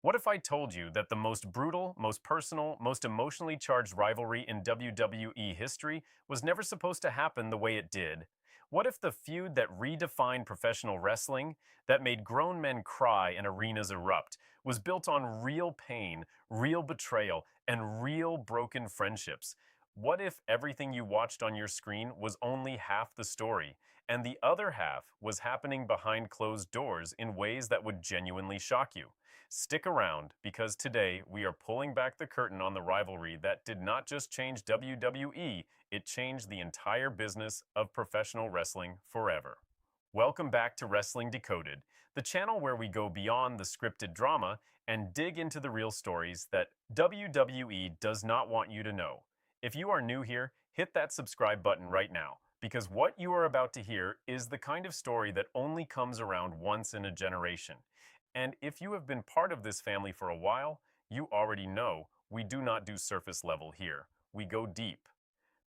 What if I told you that the most brutal, most personal, most emotionally charged rivalry in WWE history was never supposed to happen the way it did? What if the feud that redefined professional wrestling, that made grown men cry and arenas erupt, was built on real pain, real betrayal, and real broken friendships? What if everything you watched on your screen was only half the story, and the other half was happening behind closed doors in ways that would genuinely shock you? Stick around because today we are pulling back the curtain on the rivalry that did not just change WWE, it changed the entire business of professional wrestling forever. Welcome back to Wrestling Decoded, the channel where we go beyond the scripted drama and dig into the real stories that WWE does not want you to know. If you are new here, hit that subscribe button right now because what you are about to hear is the kind of story that only comes around once in a generation. And if you have been part of this family for a while, you already know we do not do surface level here. We go deep.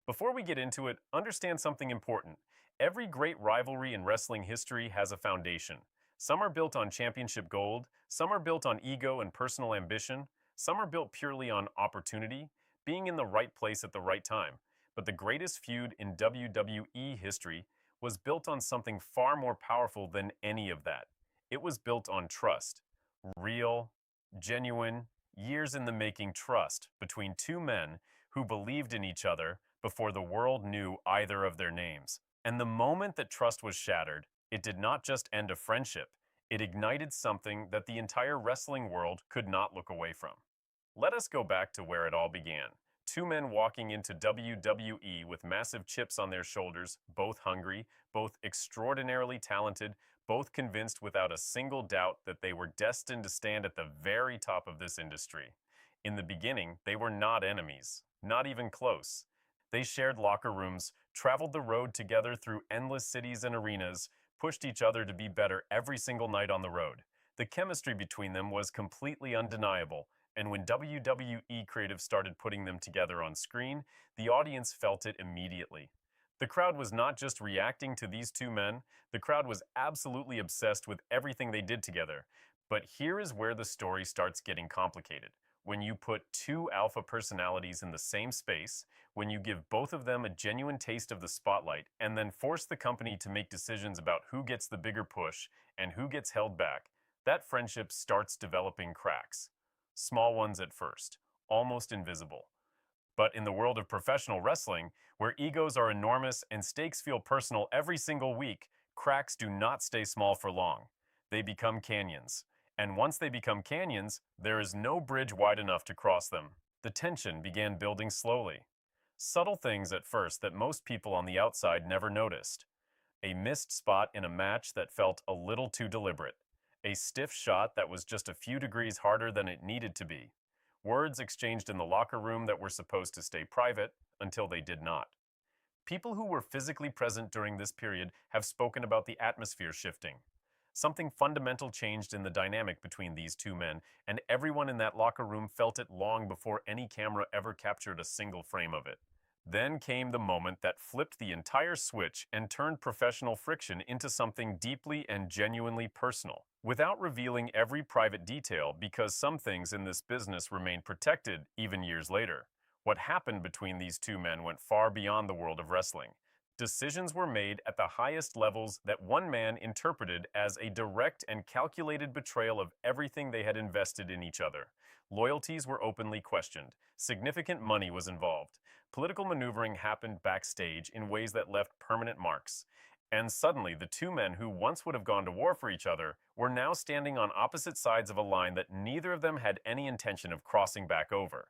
Before we get into it, understand something important. Every great rivalry in wrestling history has a foundation. Some are built on championship gold, some are built on ego and personal ambition, some are built purely on opportunity, being in the right place at the right time. But the greatest feud in WWE history was built on something far more powerful than any of that. It was built on trust. Real, genuine, years in the making trust between two men who believed in each other before the world knew either of their names. And the moment that trust was shattered, it did not just end a friendship, it ignited something that the entire wrestling world could not look away from. Let us go back to where it all began. Two men walking into WWE with massive chips on their shoulders, both hungry, both extraordinarily talented, both convinced without a single doubt that they were destined to stand at the very top of this industry. In the beginning, they were not enemies, not even close. They shared locker rooms, traveled the road together through endless cities and arenas, pushed each other to be better every single night on the road. The chemistry between them was completely undeniable, and when WWE creative started putting them together on screen, the audience felt it immediately. The crowd was not just reacting to these two men, the crowd was absolutely obsessed with everything they did together. But here is where the story starts getting complicated. When you put two alpha personalities in the same space, when you give both of them a genuine taste of the spotlight, and then force the company to make decisions about who gets the bigger push and who gets held back, that friendship starts developing cracks. Small ones at first, almost invisible. But in the world of professional wrestling, where egos are enormous and stakes feel personal every single week, cracks do not stay small for long. They become canyons. And once they become canyons, there is no bridge wide enough to cross them. The tension began building slowly. Subtle things at first that most people on the outside never noticed. A missed spot in a match that felt a little too deliberate. A stiff shot that was just a few degrees harder than it needed to be. Words exchanged in the locker room that were supposed to stay private until they did not. People who were physically present during this period have spoken about the atmosphere shifting. Something fundamental changed in the dynamic between these two men, and everyone in that locker room felt it long before any camera ever captured a single frame of it. Then came the moment that flipped the entire switch and turned professional friction into something deeply and genuinely personal. Without revealing every private detail, because some things in this business remain protected even years later, what happened between these two men went far beyond the world of wrestling. Decisions were made at the highest levels that one man interpreted as a direct and calculated betrayal of everything they had invested in each other. Loyalties were openly questioned. Significant money was involved. Political maneuvering happened backstage in ways that left permanent marks. And suddenly, the two men who once would have gone to war for each other were now standing on opposite sides of a line that neither of them had any intention of crossing back over.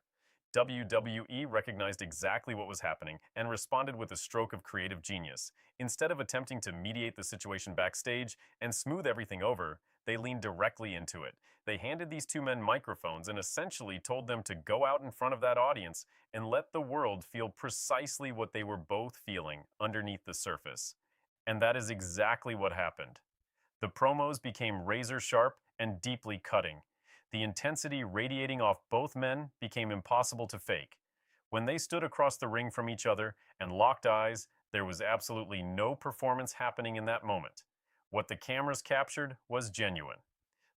WWE recognized exactly what was happening and responded with a stroke of creative genius. Instead of attempting to mediate the situation backstage and smooth everything over, they leaned directly into it. They handed these two men microphones and essentially told them to go out in front of that audience and let the world feel precisely what they were both feeling underneath the surface. And that is exactly what happened. The promos became razor sharp and deeply cutting. The intensity radiating off both men became impossible to fake. When they stood across the ring from each other and locked eyes, there was absolutely no performance happening in that moment. What the cameras captured was genuine.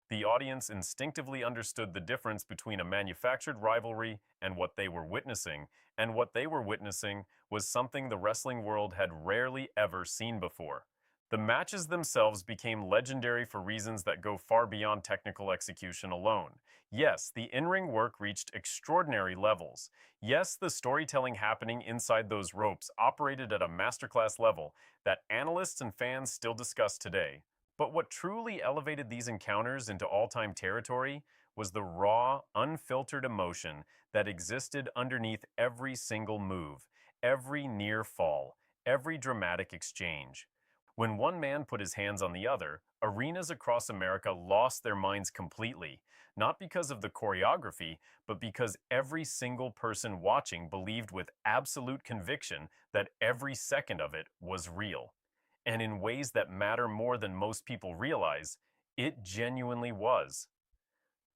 The audience instinctively understood the difference between a manufactured rivalry and what they were witnessing, and what they were witnessing was something the wrestling world had rarely ever seen before. The matches themselves became legendary for reasons that go far beyond technical execution alone. Yes, the in-ring work reached extraordinary levels. Yes, the storytelling happening inside those ropes operated at a masterclass level that analysts and fans still discuss today. But what truly elevated these encounters into all-time territory was the raw, unfiltered emotion that existed underneath every single move, every near fall, every dramatic exchange. When one man put his hands on the other, arenas across America lost their minds completely, not because of the choreography, but because every single person watching believed with absolute conviction that every second of it was real. And in ways that matter more than most people realize, it genuinely was.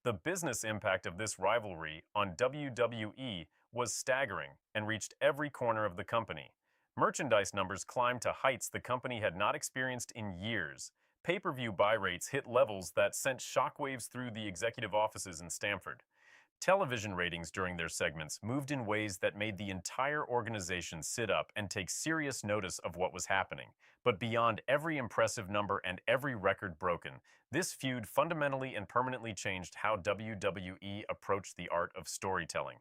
The business impact of this rivalry on WWE was staggering and reached every corner of the company. Merchandise numbers climbed to heights the company had not experienced in years. Pay-per-view buy rates hit levels that sent shockwaves through the executive offices in Stamford. Television ratings during their segments moved in ways that made the entire organization sit up and take serious notice of what was happening. But beyond every impressive number and every record broken, this feud fundamentally and permanently changed how WWE approached the art of storytelling.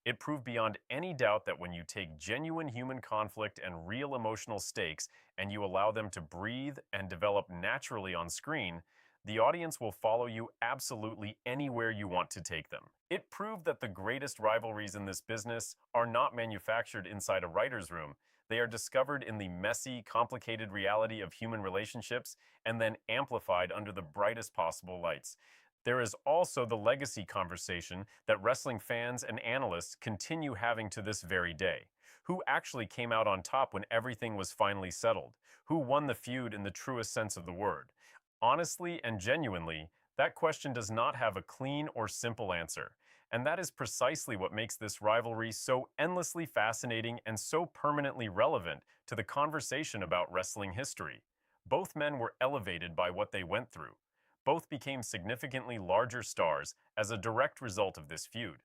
It proved beyond any doubt that when you take genuine human conflict and real emotional stakes and you allow them to breathe and develop naturally on screen, the audience will follow you absolutely anywhere you want to take them. It proved that the greatest rivalries in this business are not manufactured inside a writer's room. They are discovered in the messy, complicated reality of human relationships and then amplified under the brightest possible lights. There is also the legacy conversation that wrestling fans and analysts continue having to this very day. Who actually came out on top when everything was finally settled? Who won the feud in the truest sense of the word? Honestly and genuinely, that question does not have a clean or simple answer. And that is precisely what makes this rivalry so endlessly fascinating and so permanently relevant to the conversation about wrestling history. Both men were elevated by what they went through. Both became significantly larger stars as a direct result of this feud.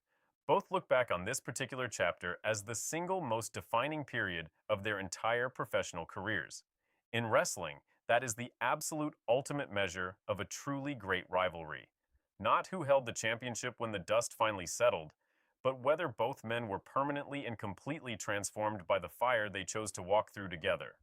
Both look back on this particular chapter as the single most defining period of their entire professional careers. In wrestling, that is the absolute ultimate measure of a truly great rivalry. Not who held the championship when the dust finally settled, but whether both men were permanently and completely transformed by the fire they chose to walk through together.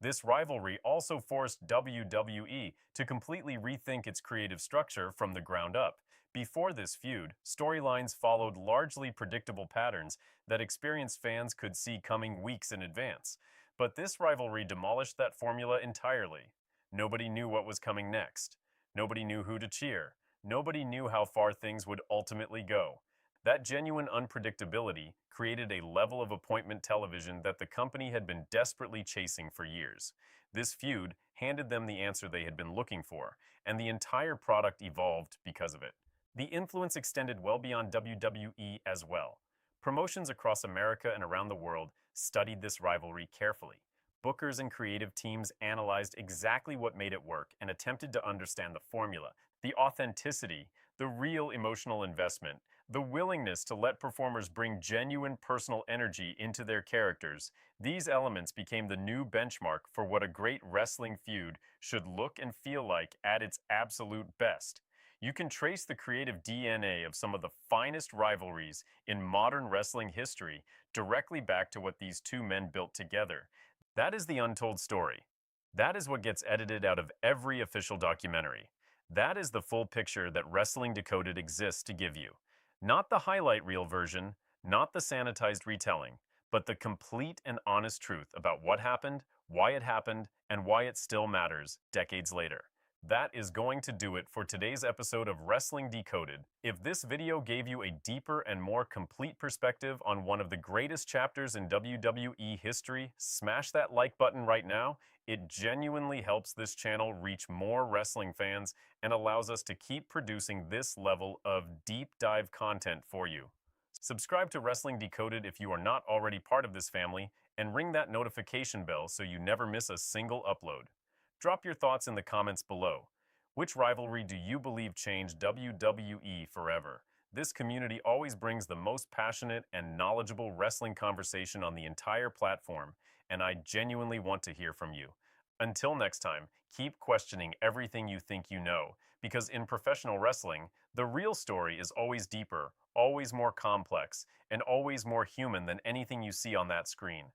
This rivalry also forced WWE to completely rethink its creative structure from the ground up. Before this feud, storylines followed largely predictable patterns that experienced fans could see coming weeks in advance. But this rivalry demolished that formula entirely. Nobody knew what was coming next. Nobody knew who to cheer. Nobody knew how far things would ultimately go. That genuine unpredictability created a level of appointment television that the company had been desperately chasing for years. This feud handed them the answer they had been looking for, and the entire product evolved because of it. The influence extended well beyond WWE as well. Promotions across America and around the world studied this rivalry carefully. Bookers and creative teams analyzed exactly what made it work and attempted to understand the formula, the authenticity, the real emotional investment, the willingness to let performers bring genuine personal energy into their characters. These elements became the new benchmark for what a great wrestling feud should look and feel like at its absolute best. You can trace the creative DNA of some of the finest rivalries in modern wrestling history directly back to what these two men built together. That is the untold story. That is what gets edited out of every official documentary. That is the full picture that Wrestling Decoded exists to give you. Not the highlight reel version, not the sanitized retelling, but the complete and honest truth about what happened, why it happened, and why it still matters decades later. That is going to do it for today's episode of Wrestling Decoded. If this video gave you a deeper and more complete perspective on one of the greatest chapters in WWE history, smash that like button right now. It genuinely helps this channel reach more wrestling fans and allows us to keep producing this level of deep dive content for you. Subscribe to Wrestling Decoded if you are not already part of this family, and ring that notification bell so you never miss a single upload. Drop your thoughts in the comments below. Which rivalry do you believe changed WWE forever? This community always brings the most passionate and knowledgeable wrestling conversation on the entire platform, and I genuinely want to hear from you. Until next time, keep questioning everything you think you know, because in professional wrestling, the real story is always deeper, always more complex, and always more human than anything you see on that screen.